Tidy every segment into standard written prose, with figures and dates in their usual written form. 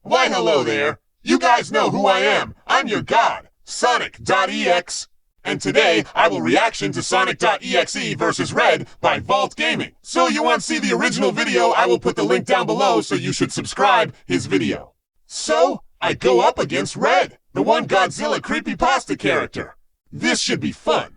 Why hello there! You guys know who I am. I'm your god, Sonic.exe. And today, I will reaction to Sonic.exe versus Red by Vault Gaming. So you want to see the original video, I will put the link down below, so you should subscribe his video. So, I go up against Red, the one Godzilla creepypasta character. This should be fun.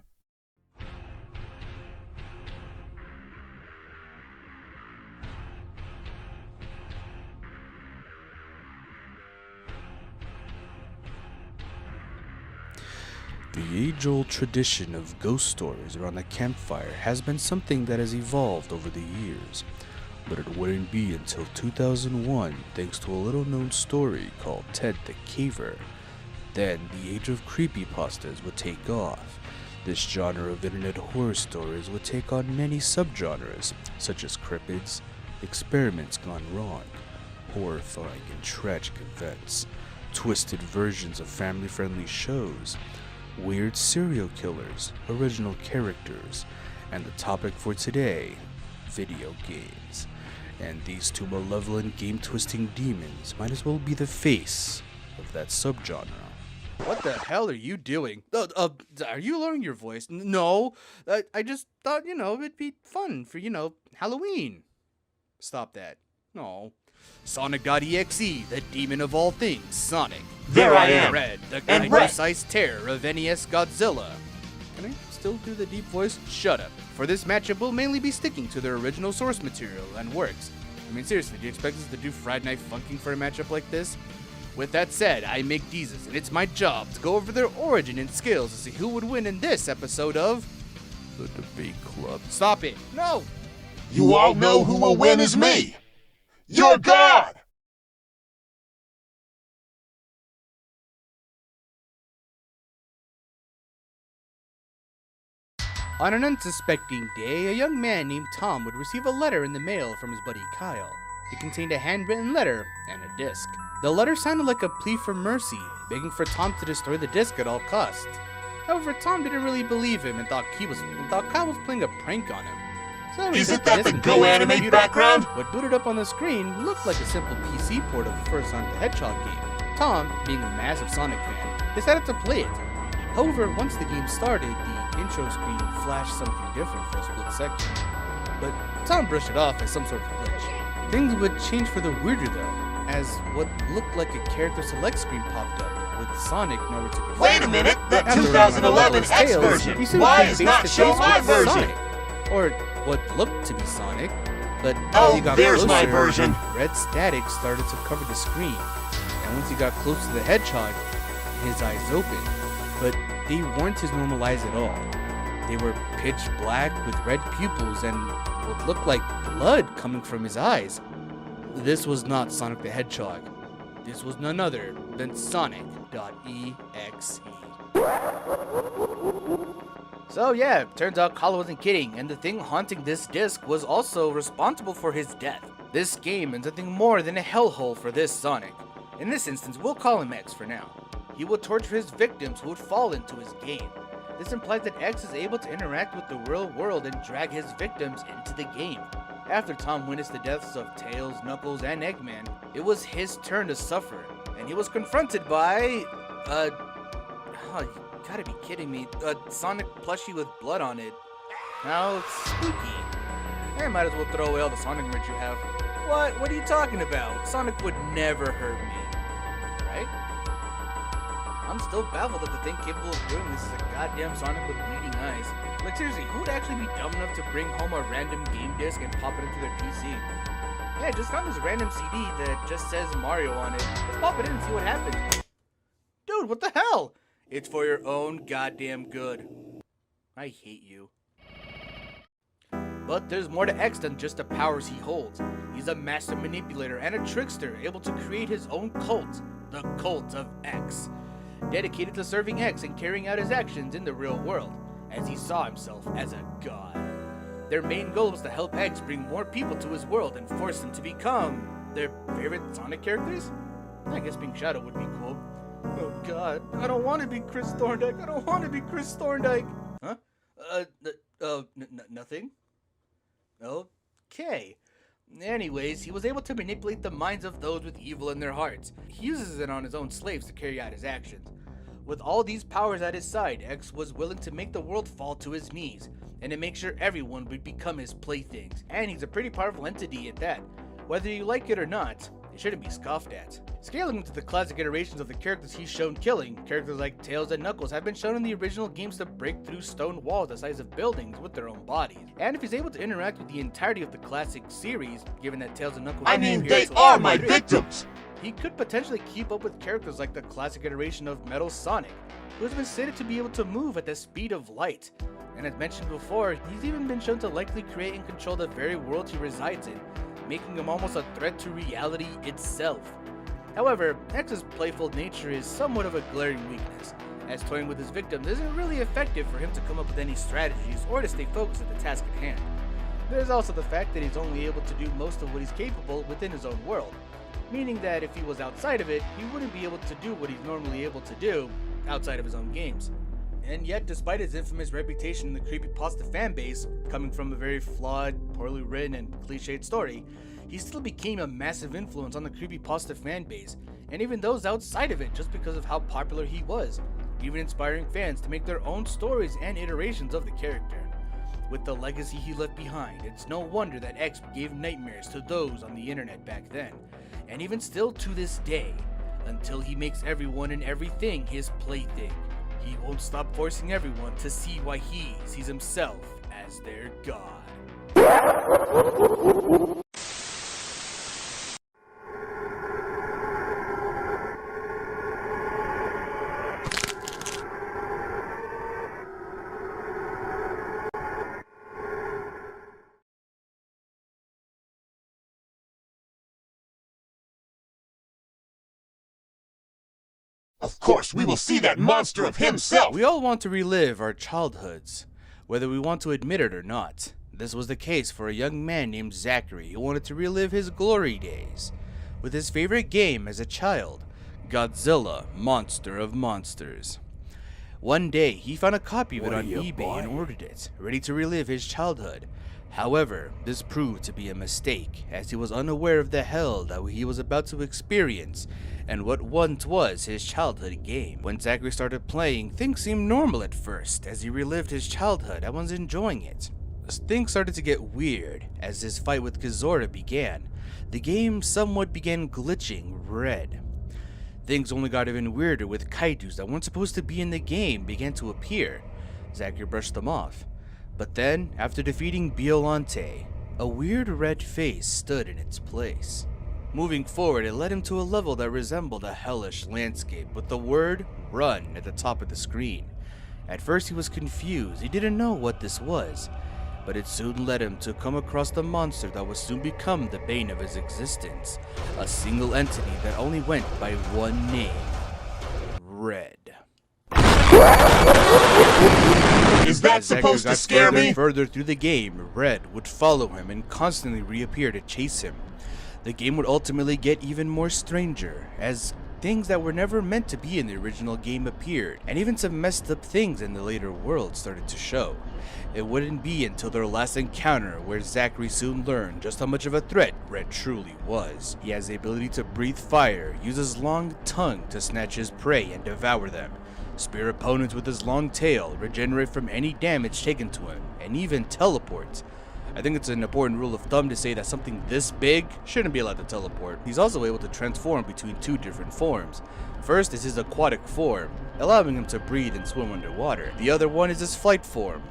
The age-old tradition of ghost stories around the campfire has been something that has evolved over the years, but it wouldn't be until 2001 thanks to a little-known story called Ted the Caver. Then the age of creepypastas would take off. This genre of internet horror stories would take on many subgenres, such as cryptids, experiments gone wrong, horrifying and tragic events, twisted versions of family-friendly shows, weird serial killers, original characters, and the topic for today, video games. And these two malevolent game-twisting demons might as well be the face of that subgenre. What the hell are you doing? Are you lowering your voice? No, I just thought, it'd be fun for, Halloween. Stop that. No. Sonic.exe, the demon of all things, Sonic. There I am. Red, the kind-sized terror of NES Godzilla. Can I still do the deep voice? Shut up. For this matchup, we'll mainly be sticking to their original source material and works. I mean, seriously, do you expect us to do Friday Night Funkin' for a matchup like this? With that said, I make Deezes, and it's my job to go over their origin and skills to see who would win in this episode of The Debate Club. Stop it. No! You all know who will win is me! Your god! On an unsuspecting day, a young man named Tom would receive a letter in the mail from his buddy Kyle. It contained a handwritten letter and a disc. The letter sounded like a plea for mercy, begging for Tom to destroy the disc at all costs. However, Tom didn't really believe him and thought Kyle was playing a prank on him. So is it that the Go Animate background? What booted up on the screen looked like a simple PC port of the first Sonic the Hedgehog game. Tom, being a massive Sonic fan, decided to play it. However, once the game started, the intro screen flashed something different for a split second. But Tom brushed it off as some sort of glitch. Things would change for the weirder though, as what looked like a character select screen popped up, with Sonic nowhere to be found. Wait a minute, that 2011 X version! Why is not show my version? Sonic, or what looked to be Sonic, but oh, as he got there's closer, my version. Red static started to cover the screen, and once he got close to the hedgehog, his eyes opened. But they weren't his normal eyes at all. They were pitch black with red pupils and what looked like blood coming from his eyes. This was not Sonic the Hedgehog. This was none other than Sonic.exe. So yeah, turns out Kyle wasn't kidding, and the thing haunting this disc was also responsible for his death. This game is nothing more than a hellhole for this Sonic. In this instance, we'll call him X for now. He will torture his victims who would fall into his game. This implies that X is able to interact with the real world and drag his victims into the game. After Tom witnessed the deaths of Tails, Knuckles, and Eggman, it was his turn to suffer, and he was confronted by, oh, you gotta be kidding me, a Sonic plushie with blood on it. How spooky. I might as well throw away all the Sonic merch you have. What are you talking about? Sonic would never hurt me, right? I'm still baffled that the thing capable of doing this is a goddamn Sonic with bleeding eyes. Like seriously, who would actually be dumb enough to bring home a random game disc and pop it into their PC? Yeah, I just found this random CD that just says Mario on it. Let's pop it in and see what happens. Dude, what the hell? It's for your own goddamn good. I hate you. But there's more to X than just the powers he holds. He's a master manipulator and a trickster, able to create his own cult, the Cult of X. Dedicated to serving X and carrying out his actions in the real world, as he saw himself as a god. Their main goal was to help X bring more people to his world and force them to become their favorite Sonic characters? I guess being Shadow would be cool. Oh god, I don't want to be Chris Thorndike, I don't want to be Chris Thorndike! Huh? Nothing? Okay. Anyways, he was able to manipulate the minds of those with evil in their hearts. He uses it on his own slaves to carry out his actions. With all these powers at his side, X was willing to make the world fall to his knees, and to make sure everyone would become his playthings. And he's a pretty powerful entity at that. Whether you like it or not, it shouldn't be scoffed at. Scaling into the classic iterations of the characters he's shown killing, characters like Tails and Knuckles have been shown in the original games to break through stone walls the size of buildings with their own bodies. And if he's able to interact with the entirety of the classic series, given that Tails and Knuckles they are my victims! He could potentially keep up with characters like the classic iteration of Metal Sonic, who has been stated to be able to move at the speed of light. And as mentioned before, he's even been shown to likely create and control the very world he resides in, making him almost a threat to reality itself. However, X's playful nature is somewhat of a glaring weakness, as toying with his victims isn't really effective for him to come up with any strategies or to stay focused at the task at hand. There's also the fact that he's only able to do most of what he's capable within his own world, meaning that if he was outside of it, he wouldn't be able to do what he's normally able to do outside of his own games. And yet, despite his infamous reputation in the creepypasta fanbase, coming from a very flawed, poorly written, and cliched story, he still became a massive influence on the creepypasta fanbase, and even those outside of it just because of how popular he was, even inspiring fans to make their own stories and iterations of the character. With the legacy he left behind, it's no wonder that X gave nightmares to those on the internet back then, and even still to this day, until he makes everyone and everything his plaything. He won't stop forcing everyone to see why he sees himself as their god. Of course, we will see that monster of himself! We all want to relive our childhoods, whether we want to admit it or not. This was the case for a young man named Zachary who wanted to relive his glory days with his favorite game as a child, Godzilla, Monster of Monsters. One day, he found a copy of it on eBay and ordered it, ready to relive his childhood. However, this proved to be a mistake, as he was unaware of the hell that he was about to experience and what once was his childhood game. When Zachary started playing, things seemed normal at first, as he relived his childhood and was enjoying it. Things started to get weird as his fight with Kazora began. The game somewhat began glitching red. Things only got even weirder with kaijus that weren't supposed to be in the game began to appear. Zachary brushed them off. But then, after defeating Biolante, a weird red face stood in its place. Moving forward, it led him to a level that resembled a hellish landscape with the word "Run" at the top of the screen. At first he was confused, he didn't know what this was, but it soon led him to come across the monster that would soon become the bane of his existence, a single entity that only went by one name: Red. Is that supposed to scare me? Further through the game, Red would follow him and constantly reappear to chase him. The game would ultimately get even more stranger, as things that were never meant to be in the original game appeared, and even some messed up things in the later world started to show. It wouldn't be until their last encounter where Zachary soon learned just how much of a threat Red truly was. He has the ability to breathe fire, use his long tongue to snatch his prey and devour them, spear opponents with his long tail, regenerate from any damage taken to him, and even teleport. I think it's an important rule of thumb to say that something this big shouldn't be allowed to teleport. He's also able to transform between two different forms. First is his aquatic form, allowing him to breathe and swim underwater. The other one is his flight form,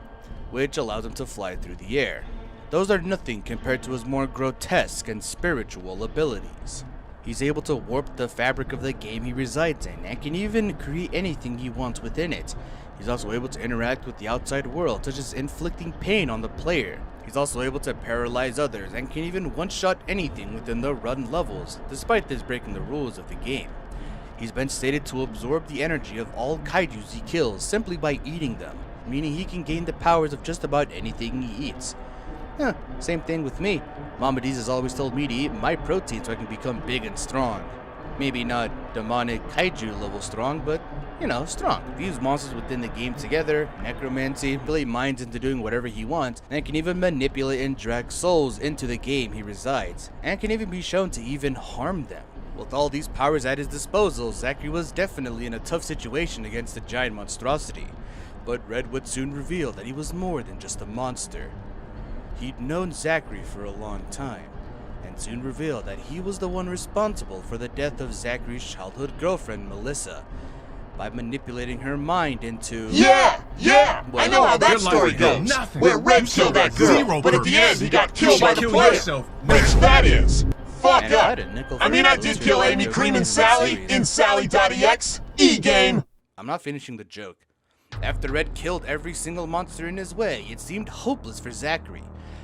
which allows him to fly through the air. Those are nothing compared to his more grotesque and spiritual abilities. He's able to warp the fabric of the game he resides in and can even create anything he wants within it. He's also able to interact with the outside world, such as inflicting pain on the player. He's also able to paralyze others and can even one-shot anything within the run levels, despite this breaking the rules of the game. He's been stated to absorb the energy of all kaijus he kills simply by eating them, meaning he can gain the powers of just about anything he eats. Same thing with me. Mama D's has always told me to eat my protein so I can become big and strong. Maybe not demonic kaiju level strong, but, you know, strong. Fuse monsters within the game together, necromancy, manipulate minds into doing whatever he wants, and can even manipulate and drag souls into the game he resides, and can even be shown to even harm them. With all these powers at his disposal, Zachary was definitely in a tough situation against the giant monstrosity, but Red would soon reveal that he was more than just a monster. He'd known Zachary for a long time, and soon revealed that he was the one responsible for the death of Zachary's childhood girlfriend, Melissa, by manipulating her mind into... Yeah! Well, I know how that your life story would go goes. nothing. Where Red You killed still that got girl, zero but at the purpose. end he got You killed should by the kill player. yourself. Which that is. Fuck And I up. had a nickel I for mean, I those did who kill like Amy, the Cream, Cream and Sally series. in Sally.exe e-game. I'm not finishing the joke. After Red killed every single monster in his way, it seemed hopeless for Zachary.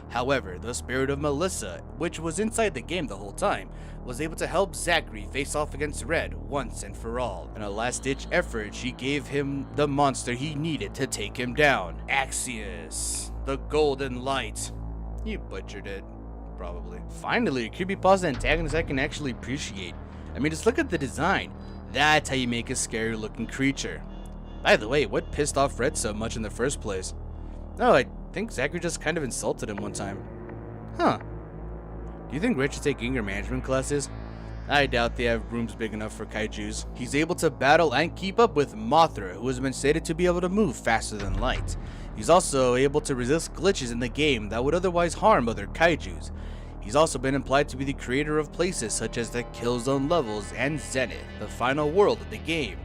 However, the spirit of Melissa, which was inside the game the whole time, was able to help Zachary face off against Red once and for all. In a last-ditch effort, she gave him the monster he needed to take him down. Axios, the Golden Light. You butchered it, probably. Finally, a creepypasta antagonist I can actually appreciate. I mean, just look at the design. That's how you make a scary-looking creature. By the way, what pissed off Red so much in the first place? Oh, I think Zachary just kind of insulted him one time. Huh. Do you think Red should take anger management classes? I doubt they have rooms big enough for kaijus. He's able to battle and keep up with Mothra, who has been stated to be able to move faster than light. He's also able to resist glitches in the game that would otherwise harm other kaijus. He's also been implied to be the creator of places such as the Killzone levels and Zenith, the final world of the game,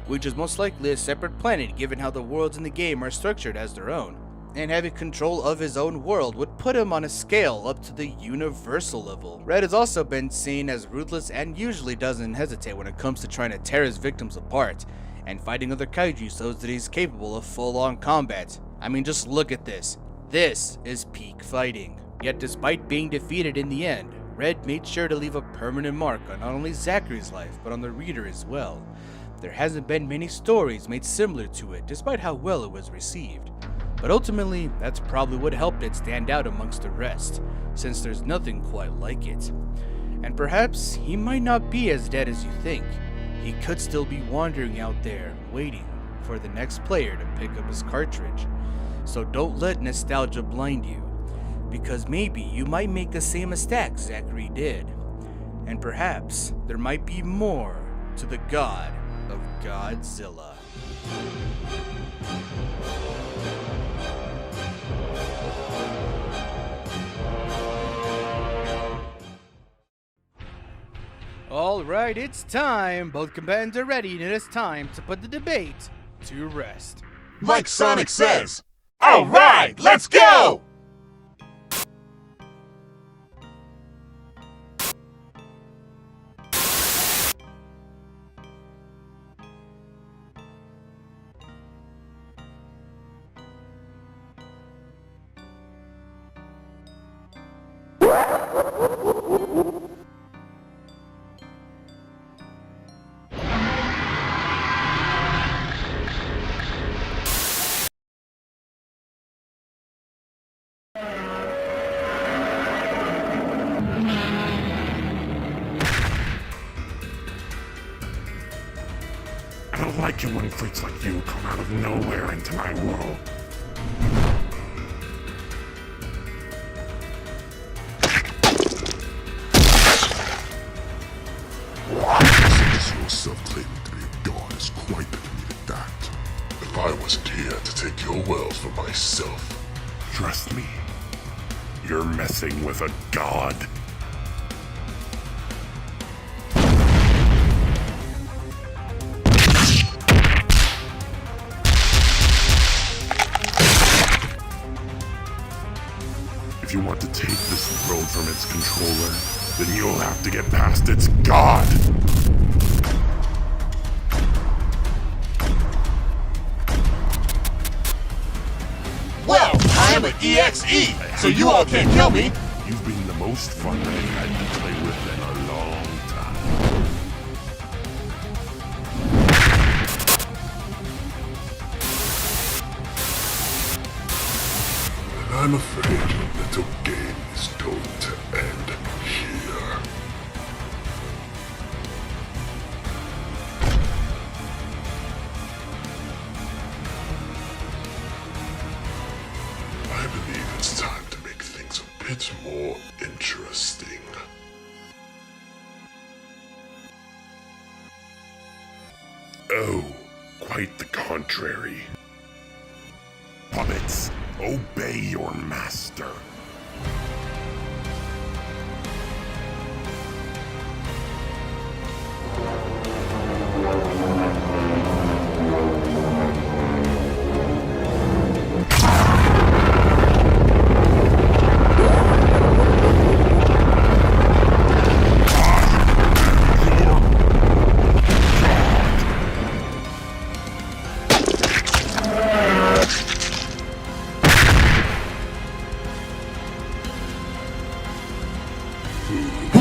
which is most likely a separate planet given how the worlds in the game are structured as their own. And having control of his own world would put him on a scale up to the universal level. Red has also been seen as ruthless and usually doesn't hesitate when it comes to trying to tear his victims apart, and fighting other kaiju shows that he's capable of full-on combat. I mean, just look at this. This is peak fighting. Yet despite being defeated in the end, Red made sure to leave a permanent mark on not only Zachary's life, but on the reader as well. There hasn't been many stories made similar to it, despite how well it was received. But ultimately, that's probably what helped it stand out amongst the rest, since there's nothing quite like it. And perhaps he might not be as dead as you think. He could still be wandering out there, waiting for the next player to pick up his cartridge. So don't let nostalgia blind you, because maybe you might make the same mistake Zachary did. And perhaps there might be more to the god of Godzilla. Alright, it's time. Both combatants are ready, and it is time to put the debate to rest. Like Sonic says. Alright, let's go! I don't like it when freaks like you come out of nowhere into my world. Since your self-claiming to be a god is quite the comedic act. If I wasn't here to take your world for myself. Trust me, you're messing with a god. If you want to take this world from its controller, then you'll have to get past its god. Well, I am an EXE, so you all can't kill me. You've been the most fun I've had to play with in a long time. And I'm afraid your little game is going to end here. Oh, quite the contrary. Puppets, obey your master.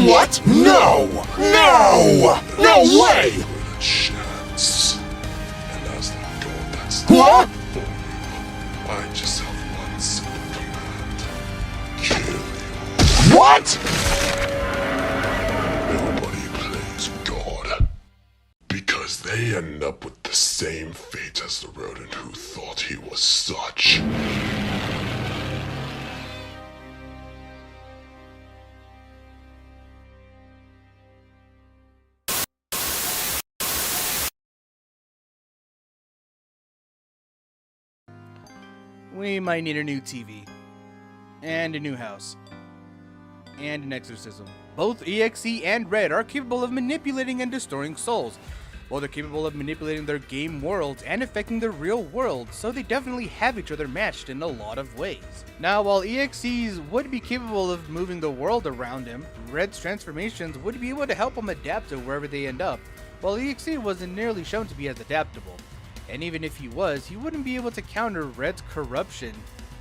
What? No! No! No way! With a chance. And as the god that's What? for you, I just have one simple command. Kill you. What? Nobody plays God. Because they end up with the same fate as the rodent who thought he was such. We might need a new TV. And a new house. And an exorcism. Both EXE and Red are capable of manipulating and destroying souls. Both are capable of manipulating their game worlds and affecting the real world, so they definitely have each other matched in a lot of ways. Now, while EXE's would be capable of moving the world around him, Red's transformations would be able to help him adapt to wherever they end up, while EXE wasn't nearly shown to be as adaptable. And even if he was, he wouldn't be able to counter Red's corruption.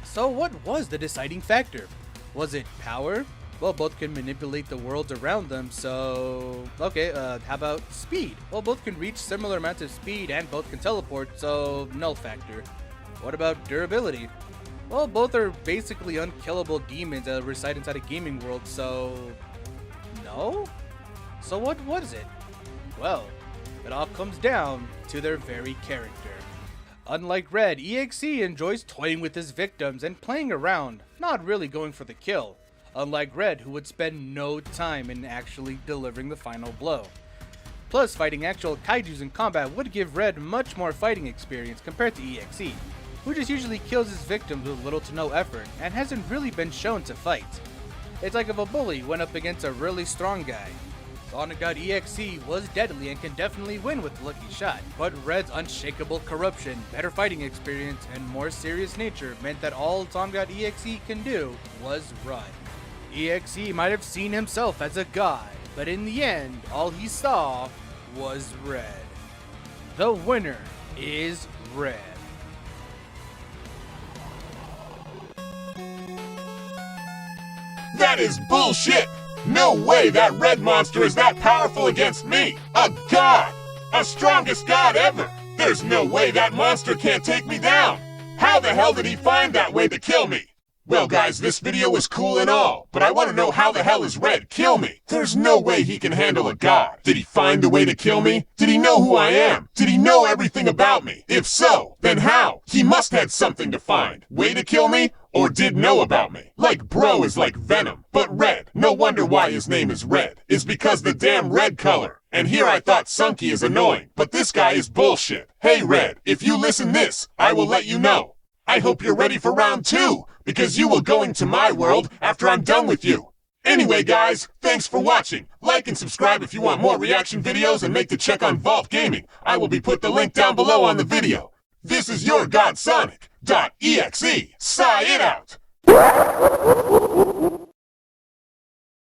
So what was the deciding factor? Was it power? Well, both can manipulate the world around them, so... Okay, how about speed? Well, both can reach similar amounts of speed and both can teleport, so null factor. What about durability? Well, both are basically unkillable demons that reside inside a gaming world, so... No? So what was it? Well, it all comes down to their very character. Unlike Red, EXE enjoys toying with his victims and playing around, not really going for the kill. Unlike Red, who would spend no time in actually delivering the final blow. Plus, fighting actual kaijus in combat would give Red much more fighting experience compared to EXE, who just usually kills his victims with little to no effort and hasn't really been shown to fight. It's like if a bully went up against a really strong guy. Sonic.exe was deadly and can definitely win with a lucky shot, but Red's unshakable corruption, better fighting experience, and more serious nature meant that all Sonic.exe can do was run. EXE might have seen himself as a god, but in the end, all he saw was red. The winner is Red. That is bullshit! No way that red monster is that powerful against me! A god! A strongest god ever! There's no way that monster can't take me down! How the hell did he find that way to kill me? Well guys, this video was cool and all, but I want to know how the hell is Red kill me? There's no way he can handle a god. Did he find a way to kill me? Did he know who I am? Did he know everything about me? If so, then how? He must had something to find. Way to kill me? Or did know about me? Like bro is like Venom, but red. No wonder why his name is Red. Is because the damn red color. And here I thought Sunky is annoying, but this guy is bullshit. Hey Red, if you listen this, I will let you know. I hope you're ready for round 2, because you will go into my world after I'm done with you. Anyway guys, thanks for watching. Like and subscribe if you want more reaction videos and make the check on Vault Gaming. I will be put the link down below on the video. This is your god Sonic.exe. Sign it out.